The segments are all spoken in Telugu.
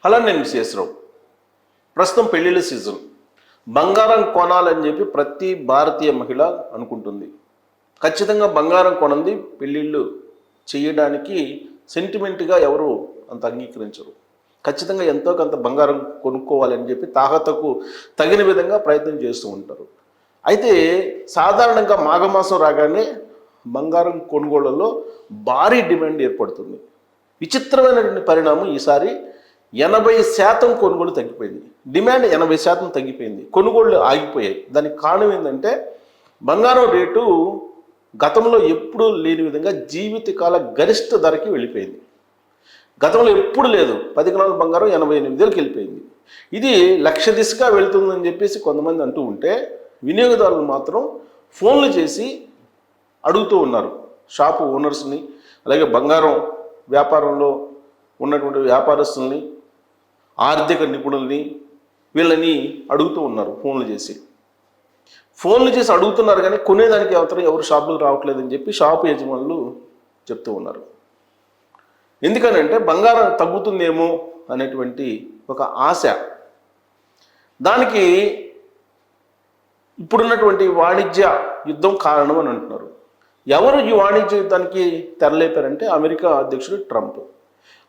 అలా నేను విశేషరావు ప్రస్తుతం పెళ్లిళ్ళ సీజన్. బంగారం కొనాలని చెప్పి ప్రతి భారతీయ మహిళ అనుకుంటుంది. ఖచ్చితంగా బంగారం కొనంది పెళ్ళిళ్ళు చేయడానికి సెంటిమెంట్గా ఎవరు అంత అంగీకరించరు. ఖచ్చితంగా ఎంతో కొంత బంగారం కొనుక్కోవాలని చెప్పి తాహతకు తగిన విధంగా ప్రయత్నం చేస్తూ ఉంటారు. అయితే సాధారణంగా మాఘమాసం రాగానే బంగారం కొనుగోళ్లలో భారీ డిమాండ్ ఏర్పడుతుంది. విచిత్రమైనటువంటి పరిణామం ఈసారి 80% కొనుగోలు తగ్గిపోయింది. డిమాండ్ 80% తగ్గిపోయింది, కొనుగోళ్లు ఆగిపోయాయి. దానికి కారణం ఏంటంటే బంగారం రేటు గతంలో ఎప్పుడూ లేని విధంగా జీవితకాల గరిష్ట ధరకి వెళ్ళిపోయింది. గతంలో ఎప్పుడు లేదు. 10 గ్రాముల బంగారం 88,000కి వెళ్ళిపోయింది. ఇది లక్ష దిశగా వెళ్తుందని చెప్పేసి కొంతమంది అంటూ ఉంటే, వినియోగదారులు మాత్రం ఫోన్లు చేసి అడుగుతూ ఉన్నారు. షాపు ఓనర్స్ని, అలాగే బంగారం వ్యాపారంలో ఉన్నటువంటి వ్యాపారస్తుల్ని, ఆర్థిక నిపుణుల్ని, వీళ్ళని అడుగుతూ ఉన్నారు. ఫోన్లు చేసి అడుగుతున్నారు, కానీ కొనేదానికి ఎవరు షాపులకు రావట్లేదని చెప్పి షాపు యజమానులు చెప్తూ ఉన్నారు. ఎందుకనంటే బంగారం తగ్గుతుందేమో అనేటువంటి ఒక ఆశ. దానికి ఇప్పుడున్నటువంటి వాణిజ్య యుద్ధం కారణం అని అంటున్నారు. ఎవరు ఈ వాణిజ్య యుద్ధానికి తెరలేపారంటే అమెరికా అధ్యక్షుడు ట్రంప్.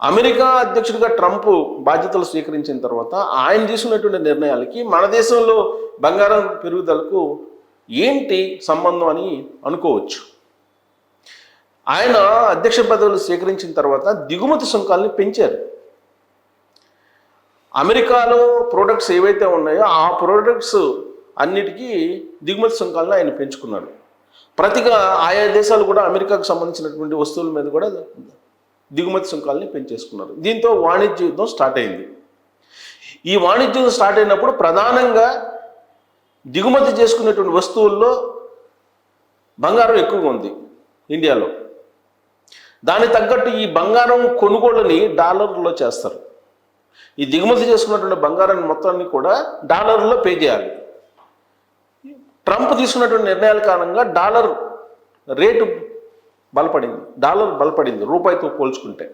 అమెరికా అధ్యక్షుడిగా ట్రంప్ బాధ్యతలు స్వీకరించిన తర్వాత ఆయన తీసుకున్నటువంటి నిర్ణయాలకి మన దేశంలో బంగారం పెరుగుదలకు ఏంటి సంబంధం అని అనుకోవచ్చు. ఆయన అధ్యక్ష పదవులు స్వీకరించిన తర్వాత దిగుమతి సుంకాలని పెంచారు. అమెరికాలో ప్రోడక్ట్స్ ఏవైతే ఉన్నాయో ఆ ప్రోడక్ట్స్ అన్నిటికీ దిగుమతి సుంకాలను ఆయన పెంచుకున్నాడు. ప్రతిగా ఆయా దేశాలు కూడా అమెరికాకు సంబంధించినటువంటి వస్తువుల మీద కూడా దిగుమతి సుంకాలని పెంచేసుకున్నారు. దీంతో వాణిజ్య యుద్ధం స్టార్ట్ అయింది. ఈ వాణిజ్య యుద్ధం స్టార్ట్ అయినప్పుడు ప్రధానంగా దిగుమతి చేసుకునేటువంటి వస్తువుల్లో బంగారం ఎక్కువగా ఉంది ఇండియాలో. దానికి తగ్గట్టు ఈ బంగారం కొనుగోళ్ళని డాలర్లో చేస్తారు. ఈ దిగుమతి చేసుకున్నటువంటి బంగారాన్ని మొత్తాన్ని కూడా డాలర్లో పే చేయాలి. ట్రంప్ తీసుకున్నటువంటి నిర్ణయాల కారణంగా డాలర్ రేటు బలపడింది రూపాయితో పోల్చుకుంటే.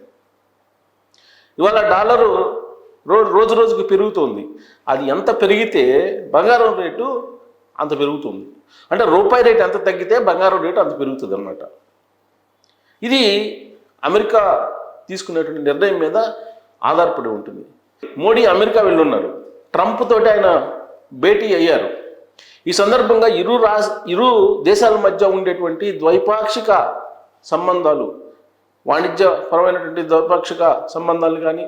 ఇవాళ డాలరు రోజు రోజుకి పెరుగుతుంది. అది ఎంత పెరిగితే బంగారం రేటు అంత పెరుగుతుంది. అంటే రూపాయి రేటు ఎంత తగ్గితే బంగారం రేటు అంత పెరుగుతుంది అన్నమాట. ఇది అమెరికా తీసుకునేటువంటి నిర్ణయం మీద ఆధారపడి ఉంటుంది. మోడీ అమెరికా వెళ్ళున్నారు. ట్రంప్ తోటి ఆయన భేటీ అయ్యారు. ఈ సందర్భంగా ఇరు దేశాల మధ్య ఉండేటువంటి ద్వైపాక్షిక సంబంధాలు, వాణిజ్యపరమైనటువంటి ద్వైపాక్షిక సంబంధాలు కానీ,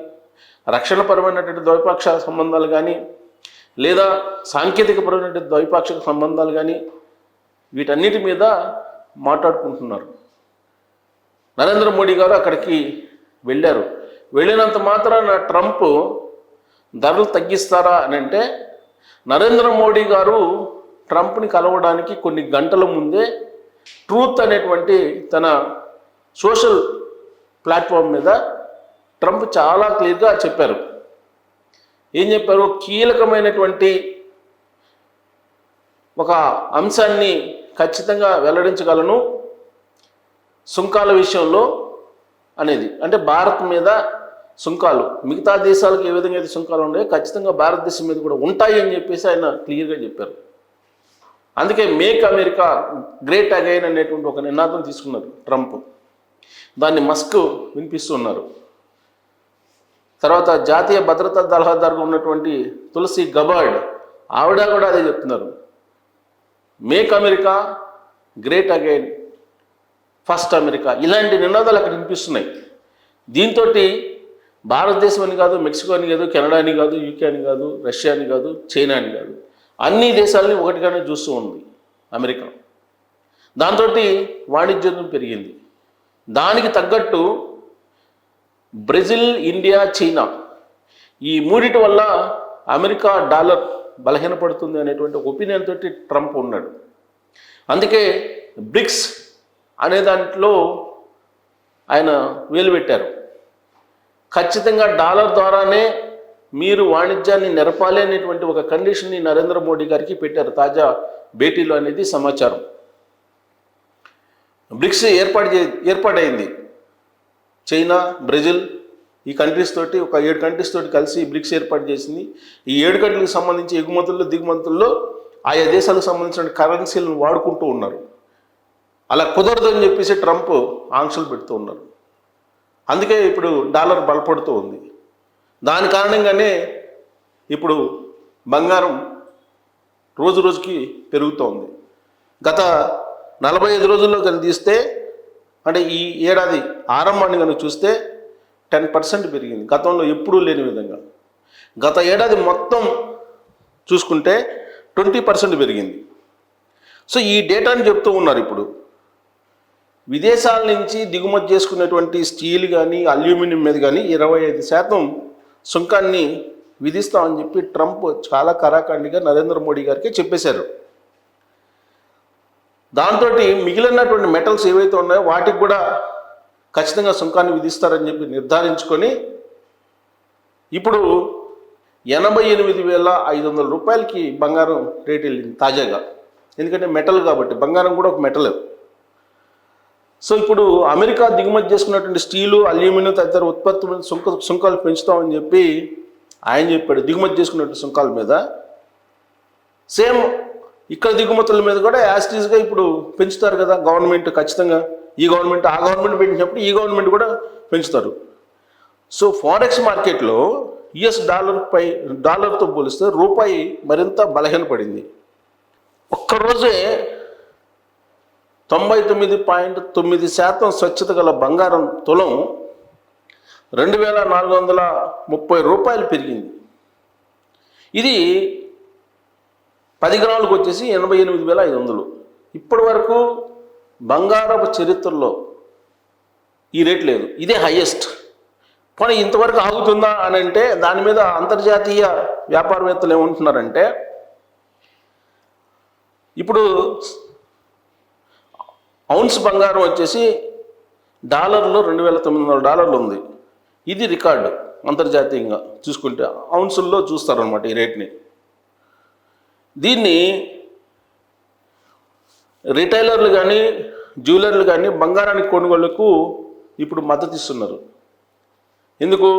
రక్షణపరమైనటువంటి ద్వైపాక్షిక సంబంధాలు కానీ, లేదా సాంకేతికపరమైనటువంటి ద్వైపాక్షిక సంబంధాలు కానీ, వీటన్నిటి మీద మాట్లాడుకుంటున్నారు. నరేంద్ర మోడీ గారు అక్కడికి వెళ్ళారు. వెళ్ళినంత మాత్రాన ట్రంప్ ధరలు తగ్గిస్తారా అని అంటే, నరేంద్ర మోడీ గారు ట్రంప్ని కలవడానికి కొన్ని గంటల ముందే ట్రూత్ అనేటువంటి తన సోషల్ ప్లాట్ఫామ్ మీద ట్రంప్ చాలా క్లియర్గా చెప్పారు. ఏం చెప్పారు? కీలకమైనటువంటి ఒక అంశాన్ని ఖచ్చితంగా వెల్లడించగలను సుంకాల విషయంలో అనేది. అంటే భారత్ మీద సుంకాలు మిగతా దేశాలకు ఏ విధంగా అయితే సుంకాలు ఉన్నాయో ఖచ్చితంగా భారతదేశం మీద కూడా ఉంటాయి అని చెప్పేసి ఆయన క్లియర్గా చెప్పారు. అందుకే మేక్ అమెరికా గ్రేట్ అగైన్ అనేటువంటి ఒక నినాదం తీసుకున్నారు ట్రంప్. దాన్ని మస్క్ వినిపిస్తున్నారు. తర్వాత జాతీయ భద్రతా సలహాదారుగా ఉన్నటువంటి తులసి గబార్డ్ ఆవిడ కూడా అదే చెప్తున్నారు. Make America great again, first America, ఇలాంటి నినాదాలు అక్కడ వినిపిస్తున్నాయి. దీంతో భారతదేశం అని కాదు, మెక్సికో అని కాదు, కెనడా అని కాదు, యూకే అని కాదు, రష్యా అని కాదు, చైనా అని కాదు, అన్ని దేశాలని ఒకటిగానే చూస్తూ ఉంది అమెరికా. దాంతో వాణిజ్యం పెరిగింది. దానికి తగ్గట్టు బ్రెజిల్, ఇండియా, చైనా ఈ మూడిటి వల్ల అమెరికా డాలర్ బలహీనపడుతుంది అనేటువంటి ఒక ఒపీనియన్ తోటి ట్రంప్ ఉన్నాడు. అందుకే బ్రిక్స్ అనే దాంట్లో ఆయన వేలు పెట్టారు. ఖచ్చితంగా డాలర్ ద్వారానే మీరు వాణిజ్యాన్ని నెరపాలి అనేటువంటి ఒక కండిషన్ని నరేంద్ర మోడీ గారికి పెట్టారు తాజా భేటీలో అనేది సమాచారం. బ్రిక్స్ ఏర్పాటైంది. చైనా, బ్రెజిల్, ఈ కంట్రీస్ తోటి ఒక 7 కంట్రీస్ తోటి కలిసి బ్రిక్స్ ఏర్పాటు చేసింది. ఈ 7 కంట్రీలకు సంబంధించి ఎగుమతుల్లో దిగుమతుల్లో ఆయా దేశాలకు సంబంధించిన కరెన్సీలను వాడుకుంటూ ఉన్నారు. అలా కుదరదని చెప్పేసి ట్రంప్ ఆంక్షలు పెడుతూ ఉన్నారు. అందుకే ఇప్పుడు డాలర్ బలపడుతూ ఉంది. దాని కారణంగానే ఇప్పుడు బంగారం రోజు రోజుకి పెరుగుతోంది. గత 45 రోజుల్లో కనుక తీస్తే, అంటే ఈ ఏడాది ఆరంభాన్ని కనుక చూస్తే 10% పెరిగింది, గతంలో ఎప్పుడూ లేని విధంగా. గత ఏడాది మొత్తం చూసుకుంటే 20% పెరిగింది. సో ఈ డేటాని చెప్తూ ఉన్నారు. ఇప్పుడు విదేశాల నుంచి దిగుమతి చేసుకునేటువంటి స్టీల్ కానీ అల్యూమినియం మీద కానీ 25% సుంకాన్ని విధిస్తామని చెప్పి ట్రంప్ చాలా కరాఖండిగా నరేంద్ర మోడీ గారికి చెప్పేశారు. దాంతో మిగిలినటువంటి మెటల్స్ ఏవైతే ఉన్నాయో వాటికి కూడా ఖచ్చితంగా సుంకాన్ని విధిస్తారని చెప్పి నిర్ధారించుకొని ఇప్పుడు 88,500 రూపాయలకి బంగారం రేట్ వెళ్ళింది తాజాగా. ఎందుకంటే మెటల్ కాబట్టి, బంగారం కూడా ఒక మెటల్. సో ఇప్పుడు అమెరికా దిగుమతి చేసుకున్నటువంటి స్టీలు అల్యూమినియం తదితర ఉత్పత్తుల మీద సుంకాలు పెంచుతామని చెప్పి ఆయన చెప్పాడు. దిగుమతి చేసుకున్నటువంటి సుంకాల మీద సేమ్ ఇక్కడ దిగుమతుల మీద కూడా యాస్టీస్గా ఇప్పుడు పెంచుతారు కదా గవర్నమెంట్. ఖచ్చితంగా ఈ గవర్నమెంట్ ఆ గవర్నమెంట్ పెంచినప్పుడు ఈ గవర్నమెంట్ కూడా పెంచుతారు. సో ఫారెక్స్ మార్కెట్లో యుఎస్ డాలర్తో పోలిస్తే రూపాయి మరింత బలహీనపడింది. ఒక్కరోజే 99.9% స్వచ్ఛత గల బంగారం తులం 2,430 రూపాయలు పెరిగింది. ఇది 10 గ్రాములకు వచ్చేసి 88,500. ఇప్పటి వరకు బంగారపు చరిత్రలో ఈ రేట్ లేదు, ఇదే హైయెస్ట్. కానీ ఇంతవరకు ఆగుతుందా అని అంటే దాని మీద అంతర్జాతీయ వ్యాపారవేత్తలు ఏమంటున్నారంటే, ఇప్పుడు ఔన్స్ బంగారం వచ్చేసి డాలర్లో $2,900 ఉంది. ఇది రికార్డు అంతర్జాతీయంగా చూసుకుంటే. ఔన్సుల్లో చూస్తారనమాట ఈ రేట్ని. దీన్ని రిటైలర్లు కానీ జ్యువెలర్లు కానీ బంగారానికి కొనుగోళ్లకు ఇప్పుడు మద్దతు ఇస్తున్నారు. ఎందుకు?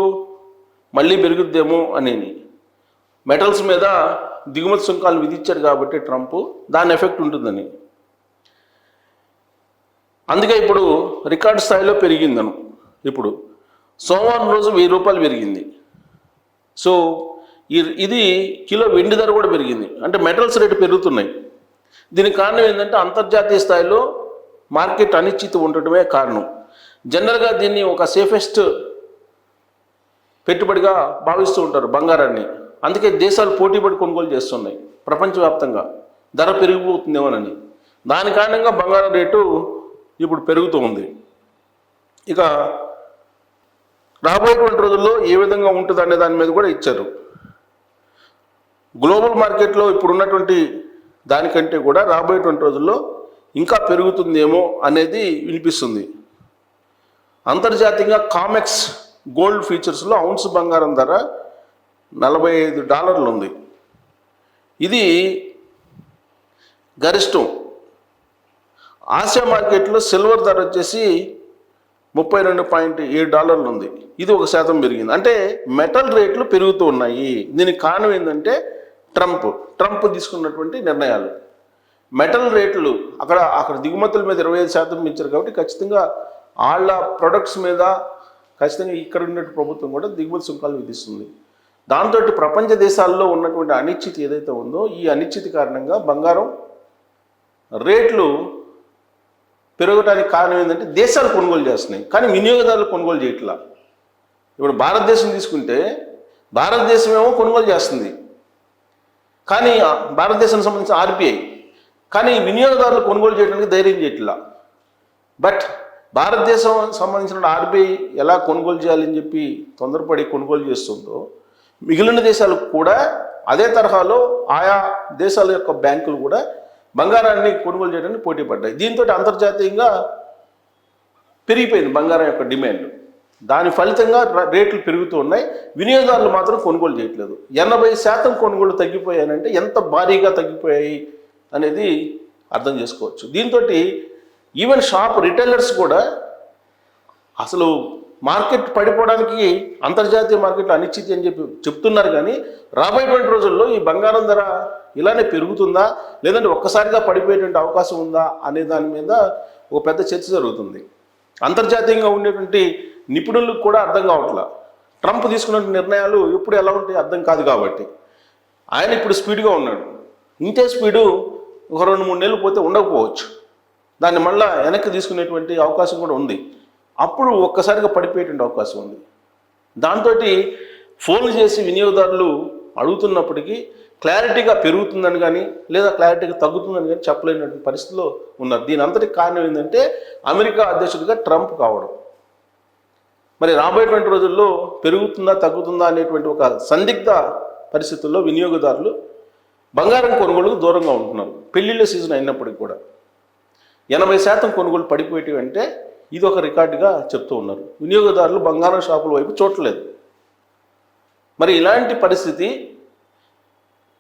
మళ్ళీ పెరుగుద్దేమో అని. మెటల్స్ మీద దిగుమతి సుంకాలు విధించారు కాబట్టి ట్రంప్, దాని ఎఫెక్ట్ ఉంటుందని. అందుకే ఇప్పుడు రికార్డు స్థాయిలో పెరిగిందను. ఇప్పుడు సోమవారం రోజు 1,000 రూపాయలు పెరిగింది. సో ఇది కిలో వెండి ధర కూడా పెరిగింది. అంటే మెటల్స్ రేటు పెరుగుతున్నాయి. దీనికి కారణం ఏంటంటే అంతర్జాతీయ స్థాయిలో మార్కెట్ అనిశ్చితి ఉండటమే కారణం. జనరల్గా దీన్ని ఒక సేఫెస్ట్ పెట్టుబడిగా భావిస్తూ ఉంటారు బంగారాన్ని. అందుకే దేశాలు పోటీపడి కొనుగోలు చేస్తున్నాయి ప్రపంచవ్యాప్తంగా, ధర పెరిగిపోతుందేమోనని. దాని కారణంగా బంగారం రేటు ఇప్పుడు పెరుగుతూ ఉంది. ఇక రాబోయేటువంటి రోజుల్లో ఏ విధంగా ఉంటుంది అనే దాని మీద కూడా ఇచ్చారు. గ్లోబల్ మార్కెట్లో ఇప్పుడు ఉన్నటువంటి దానికంటే కూడా రాబోయేటువంటి రోజుల్లో ఇంకా పెరుగుతుందేమో అనేది వినిపిస్తుంది. అంతర్జాతీయంగా కామెక్స్ గోల్డ్ ఫ్యూచర్స్లో ఔన్స్ బంగారం ధర $45 ఉంది. ఇది గరిష్టం. ఆసియా మార్కెట్లో సిల్వర్ ధర వచ్చేసి $32.7 ఉంది. ఇది 1% పెరిగింది. అంటే మెటల్ రేట్లు పెరుగుతూ ఉన్నాయి. దీనికి కారణం ఏంటంటే ట్రంప్ తీసుకున్నటువంటి నిర్ణయాలు. మెటల్ రేట్లు అక్కడ దిగుమతుల మీద 25% పెంచారు కాబట్టి ఖచ్చితంగా వాళ్ళ ప్రొడక్ట్స్ మీద ఖచ్చితంగా ఇక్కడ ఉన్నటువంటి ప్రభుత్వం కూడా దిగుమతి సుంకాలు విధిస్తుంది. దాంతో ప్రపంచ దేశాల్లో ఉన్నటువంటి అనిశ్చితి ఏదైతే ఉందో ఈ అనిశ్చితి కారణంగా బంగారం రేట్లు పెరగడానికి కారణం ఏంటంటే దేశాలు కొనుగోలు చేస్తున్నాయి కానీ వినియోగదారులు కొనుగోలు చేయట్లా. ఇప్పుడు భారతదేశం తీసుకుంటే భారతదేశం ఏమో కొనుగోలు చేస్తుంది, కానీ భారతదేశానికి సంబంధించిన ఆర్బీఐ, కానీ వినియోగదారులు కొనుగోలు చేయడానికి ధైర్యం చేయట్లా. బట్ భారతదేశం సంబంధించిన ఆర్బీఐ ఎలా కొనుగోలు చేయాలని చెప్పి తొందరపడి కొనుగోలు చేస్తుందో మిగిలిన దేశాలకు కూడా అదే తరహాలో ఆయా దేశాల యొక్క బ్యాంకులు కూడా బంగారాన్ని కొనుగోలు చేయడానికి పోటీ పడ్డాయి. దీంతో అంతర్జాతీయంగా పెరిగిపోయింది బంగారం యొక్క డిమాండ్. దాని ఫలితంగా రేట్లు పెరుగుతూ ఉన్నాయి. వినియోగదారులు మాత్రం కొనుగోలు చేయట్లేదు. 80% కొనుగోలు తగ్గిపోయాయంటే ఎంత భారీగా తగ్గిపోయాయి అనేది అర్థం చేసుకోవచ్చు. దీంతో ఈవెన్ షాప్ రిటైలర్స్ కూడా అసలు మార్కెట్ పడిపోవడానికి అంతర్జాతీయ మార్కెట్లో అనిశ్చితి అని చెప్పి చెప్తున్నారు, కానీ రాబోయేటువంటి రోజుల్లో ఈ బంగారం ధర ఇలానే పెరుగుతుందా లేదంటే ఒక్కసారిగా పడిపోయేటువంటి అవకాశం ఉందా అనే దాని మీద ఒక పెద్ద చర్చ జరుగుతుంది. అంతర్జాతీయంగా ఉండేటువంటి నిపుణులకు కూడా అర్థం కావట్లా. ట్రంప్ తీసుకున్న నిర్ణయాలు ఎప్పుడు ఎలా ఉంటాయి అర్థం కాదు కాబట్టి ఆయన ఇప్పుడు స్పీడ్గా ఉన్నాడు. ఇంతే స్పీడు ఒక 2-3 నెలలు పోతే ఉండకపోవచ్చు. దాన్ని మళ్ళీ వెనక్కి తీసుకునేటువంటి అవకాశం కూడా ఉంది. అప్పుడు ఒక్కసారిగా పడిపోయేటువంటి అవకాశం ఉంది. దాంతో ఫోన్లు చేసి వినియోగదారులు అడుగుతున్నప్పటికీ క్లారిటీగా పెరుగుతుందని కానీ లేదా క్లారిటీగా తగ్గుతుందని కానీ చెప్పలేనటువంటి పరిస్థితిలో ఉన్నారు. దీని అంతటికి కారణం ఏంటంటే అమెరికా అధ్యక్షుడిగా ట్రంప్ కావడం. మరి రాబోయేటువంటి రోజుల్లో పెరుగుతుందా తగ్గుతుందా అనేటువంటి ఒక సందిగ్ధ పరిస్థితుల్లో వినియోగదారులు బంగారం కొనుగోలుకు దూరంగా ఉంటున్నారు. పెళ్లిళ్ళ సీజన్ అయినప్పటికీ కూడా 80% కొనుగోలు పడిపోయేటివి అంటే ఇది ఒక రికార్డుగా చెప్తూ ఉన్నారు. వినియోగదారులు బంగారం షాపుల వైపు చూడలేదు. మరి ఇలాంటి పరిస్థితి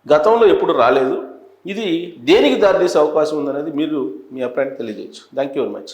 గతంలో ఎప్పుడు రాలేదు. ఇది దేనికి దారితీసే అవకాశం ఉందనేది మీరు మీ అభిప్రాయాన్ని తెలియజేయచ్చు. Thank you very much.